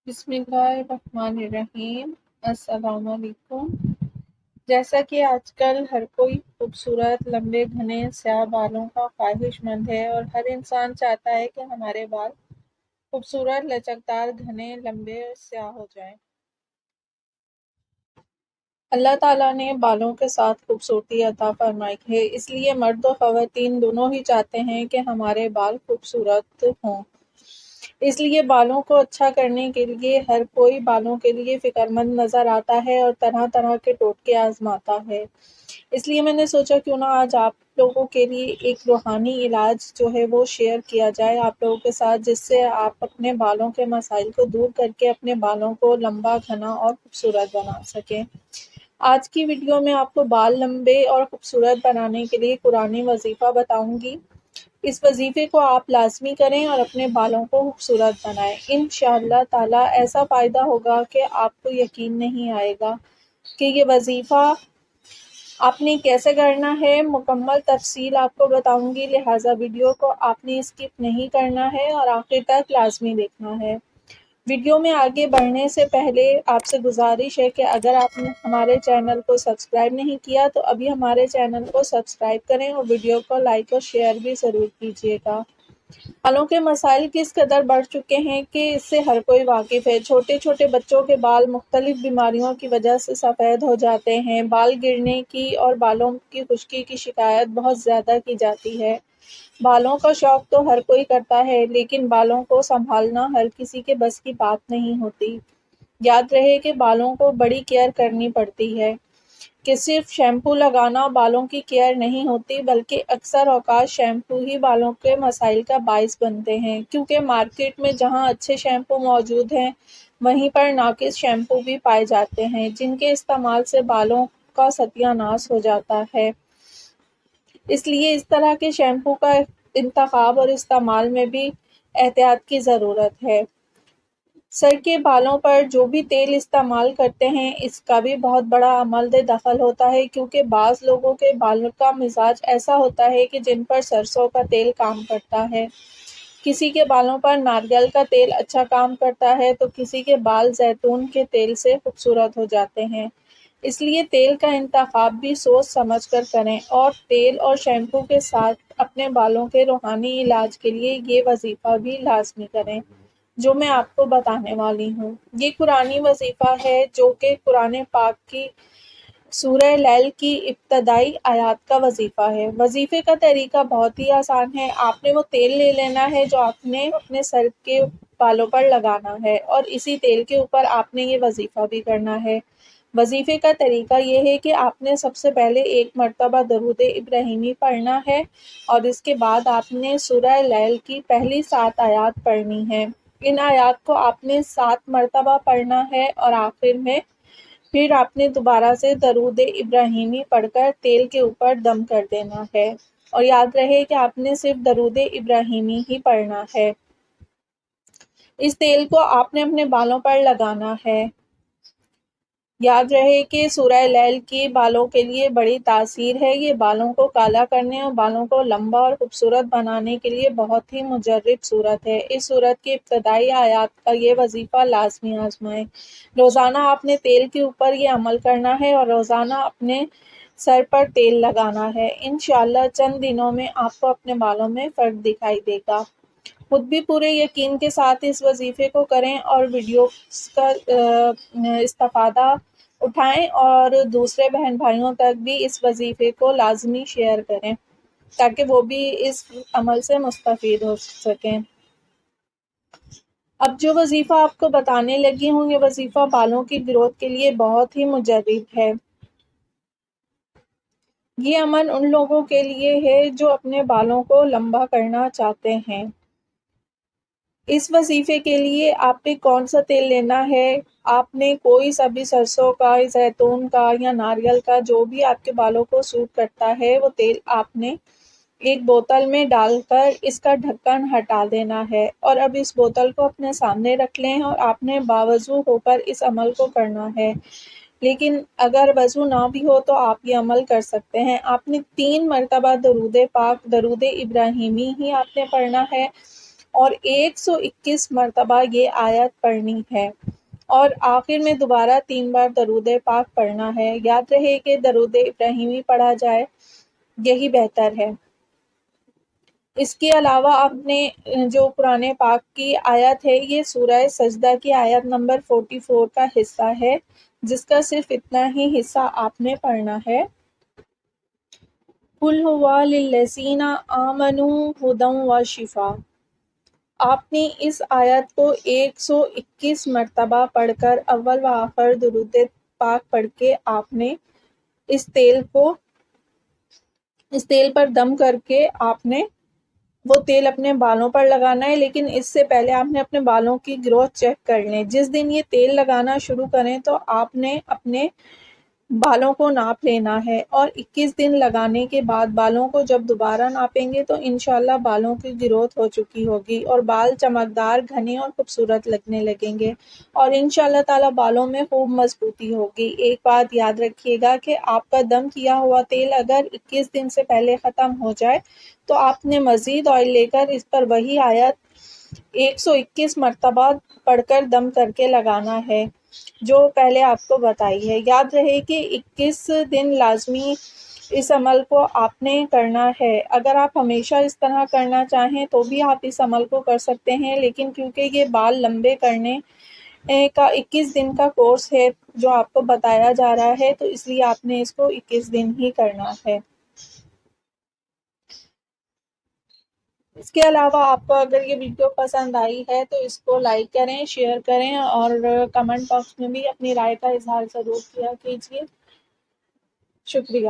بسم اللہ الرحمن الرحیم۔ السلام علیکم۔ جیسا کہ آج کل ہر کوئی خوبصورت لمبے گھنے سیاہ بالوں کا خواہش مند ہے اور ہر انسان چاہتا ہے کہ ہمارے بال خوبصورت لچکدار گھنے لمبے اور سیاہ ہو جائیں۔ اللہ تعالیٰ نے بالوں کے ساتھ خوبصورتی عطا فرمائی ہے، اس لیے مرد و خواتین دونوں ہی چاہتے ہیں کہ ہمارے بال خوبصورت ہوں۔ اس لیے بالوں کو اچھا کرنے کے لیے ہر کوئی بالوں کے لیے فکر مند نظر آتا ہے اور طرح طرح کے ٹوٹکے آزماتا ہے۔ اس لیے میں نے سوچا کیوں نہ آج آپ لوگوں کے لیے ایک روحانی علاج جو ہے وہ شیئر کیا جائے آپ لوگوں کے ساتھ، جس سے آپ اپنے بالوں کے مسائل کو دور کر کے اپنے بالوں کو لمبا گھنا اور خوبصورت بنا سکیں۔ آج کی ویڈیو میں آپ کو بال لمبے اور خوبصورت بنانے کے لیے قرآنی وظیفہ بتاؤں گی۔ اس وظیفے کو آپ لازمی کریں اور اپنے بالوں کو خوبصورت بنائیں۔ انشاءاللہ تعالیٰ ایسا فائدہ ہوگا کہ آپ کو یقین نہیں آئے گا کہ یہ وظیفہ آپ نے کیسے کرنا ہے۔ مکمل تفصیل آپ کو بتاؤں گی، لہٰذا ویڈیو کو آپ نے اسکپ نہیں کرنا ہے اور آخر تک لازمی دیکھنا ہے۔ ویڈیو میں آگے بڑھنے سے پہلے آپ سے گزارش ہے کہ اگر آپ نے ہمارے چینل کو سبسکرائب نہیں کیا تو ابھی ہمارے چینل کو سبسکرائب کریں اور ویڈیو کو لائک اور شیئر بھی ضرور کیجیے گا۔ بالوں کے مسائل کس قدر بڑھ چکے ہیں کہ اس سے ہر کوئی واقف ہے۔ چھوٹے چھوٹے بچوں کے بال مختلف بیماریوں کی وجہ سے سفید ہو جاتے ہیں۔ بال گرنے کی اور بالوں کی خشکی کی شکایت بہت زیادہ کی جاتی ہے۔ بالوں کا شوق تو ہر کوئی کرتا ہے، لیکن بالوں کو سنبھالنا ہر کسی کے بس کی بات نہیں ہوتی۔ یاد رہے کہ بالوں کو بڑی کیئر کرنی پڑتی ہے، کہ صرف شیمپو لگانا بالوں کی کیئر نہیں ہوتی، بلکہ اکثر اوقات شیمپو ہی بالوں کے مسائل کا باعث بنتے ہیں، کیونکہ مارکیٹ میں جہاں اچھے شیمپو موجود ہیں وہیں پر ناقص شیمپو بھی پائے جاتے ہیں، جن کے استعمال سے بالوں کا ستیہ ناش ہو جاتا ہے۔ اس لیے اس طرح کے شیمپو کا انتخاب اور استعمال میں بھی احتیاط کی ضرورت ہے۔ سر کے بالوں پر جو بھی تیل استعمال کرتے ہیں اس کا بھی بہت بڑا عمل دخل ہوتا ہے، کیونکہ بعض لوگوں کے بالوں کا مزاج ایسا ہوتا ہے کہ جن پر سرسوں کا تیل کام کرتا ہے، کسی کے بالوں پر ناریل کا تیل اچھا کام کرتا ہے تو کسی کے بال زیتون کے تیل سے خوبصورت ہو جاتے ہیں۔ اس لیے تیل کا انتخاب بھی سوچ سمجھ کر کریں اور تیل اور شیمپو کے ساتھ اپنے بالوں کے روحانی علاج کے لیے یہ وظیفہ بھی لازمی کریں جو میں آپ کو بتانے والی ہوں۔ یہ قرآنی وظیفہ ہے جو کہ قرآن پاک کی سورہ لیل کی ابتدائی آیات کا وظیفہ ہے۔ وظیفے کا طریقہ بہت ہی آسان ہے۔ آپ نے وہ تیل لے لینا ہے جو آپ نے اپنے سر کے بالوں پر لگانا ہے اور اسی تیل کے اوپر آپ نے یہ وظیفہ بھی کرنا ہے۔ وظیفے کا طریقہ یہ ہے کہ آپ نے سب سے پہلے ایک مرتبہ درود ابراہیمی پڑھنا ہے اور اس کے بعد آپ نے سورہ لیل کی پہلی 7 آیات پڑھنی ہے۔ ان آیات کو آپ نے 7 مرتبہ پڑھنا ہے اور آخر میں پھر آپ نے دوبارہ سے درود ابراہیمی پڑھ کر تیل کے اوپر دم کر دینا ہے، اور یاد رہے کہ آپ نے صرف درود ابراہیمی ہی پڑھنا ہے۔ اس تیل کو آپ نے اپنے بالوں پر لگانا ہے۔ یاد رہے کہ سورہ لیل کی بالوں کے لیے بڑی تاثیر ہے۔ یہ بالوں کو کالا کرنے اور بالوں کو لمبا اور خوبصورت بنانے کے لیے بہت ہی مجرب صورت ہے۔ اس صورت کی ابتدائی آیات کا یہ وظیفہ لازمی آزمائیں۔ روزانہ آپ نے تیل کے اوپر یہ عمل کرنا ہے اور روزانہ اپنے سر پر تیل لگانا ہے۔ انشاءاللہ چند دنوں میں آپ کو اپنے بالوں میں فرق دکھائی دے گا۔ خود بھی پورے یقین کے ساتھ اس وظیفے کو کریں اور ویڈیو کا استفادہ اٹھائیں اور دوسرے بہن بھائیوں تک بھی اس وظیفے کو لازمی شیئر کریں تاکہ وہ بھی اس عمل سے مستفید ہو سکیں۔ اب جو وظیفہ آپ کو بتانے لگی ہوں، یہ وظیفہ بالوں کی گروتھ کے لیے بہت ہی مجرب ہے۔ یہ عمل ان لوگوں کے لیے ہے جو اپنے بالوں کو لمبا کرنا چاہتے ہیں۔ اس وظیفے کے لیے آپ نے کون سا تیل لینا ہے؟ آپ نے کوئی سا بھی سرسوں کا، زیتون کا یا ناریل کا، جو بھی آپ کے بالوں کو سوٹ کرتا ہے وہ تیل آپ نے ایک بوتل میں ڈال کر اس کا ڈھکن ہٹا دینا ہے، اور اب اس بوتل کو اپنے سامنے رکھ لیں اور آپ نے باوضو ہو کر اس عمل کو کرنا ہے۔ لیکن اگر وضو نہ بھی ہو تو آپ یہ عمل کر سکتے ہیں۔ آپ نے 3 مرتبہ درود پاک، درود ابراہیمی ہی آپ نے پڑھنا ہے اور 121 مرتبہ یہ آیت پڑھنی ہے، اور آخر میں دوبارہ 3 بار درود پاک پڑھنا ہے۔ یاد رہے کہ درود ابراہیمی پڑھا جائے، یہی بہتر ہے۔ اس کے علاوہ آپ نے جو قرآن پاک کی آیت ہے، یہ سورہ سجدہ کی آیت نمبر 44 کا حصہ ہے، جس کا صرف اتنا ہی حصہ آپ نے پڑھنا ہے۔ قُلْ هُوَ لِلَّذِينَ آمَنُوا هُدًى وَشِفَاءٌ۔ آپ نے اس آیت کو 121 مرتبہ پڑھ کر اول و آخر درود پاک پڑھ کے آپ نے اس تیل پر دم کر کے آپ نے وہ تیل اپنے بالوں پر لگانا ہے، لیکن اس سے پہلے آپ نے اپنے بالوں کی گروتھ چیک کر لیں۔ جس دن یہ تیل لگانا شروع کریں تو آپ نے اپنے بالوں کو ناپ لینا ہے، اور 21 دن لگانے کے بعد بالوں کو جب دوبارہ ناپیں گے تو انشاءاللہ بالوں کی گروتھ ہو چکی ہوگی اور بال چمکدار، گھنے اور خوبصورت لگنے لگیں گے، اور انشاءاللہ تعالی بالوں میں خوب مضبوطی ہوگی۔ ایک بات یاد رکھیے گا کہ آپ کا دم کیا ہوا تیل اگر 21 دن سے پہلے ختم ہو جائے تو آپ نے مزید آئل لے کر اس پر وہی آیت 121 مرتبہ پڑھ کر دم کر کے لگانا ہے جو پہلے آپ کو بتائی ہے۔ یاد رہے کہ 21 دن لازمی اس عمل کو آپ نے کرنا ہے۔ اگر آپ ہمیشہ اس طرح کرنا چاہیں تو بھی آپ اس عمل کو کر سکتے ہیں، لیکن کیونکہ یہ بال لمبے کرنے کا 21 دن کا کورس ہے جو آپ کو بتایا جا رہا ہے، تو اس لیے آپ نے اس کو 21 دن ہی کرنا ہے۔ اس کے علاوہ آپ کو اگر یہ ویڈیو پسند آئی ہے تو اس کو لائک کریں، شیئر کریں، اور کمنٹ باکس میں بھی اپنی رائے کا اظہار ضرور کیا کیجیے۔ شکریہ۔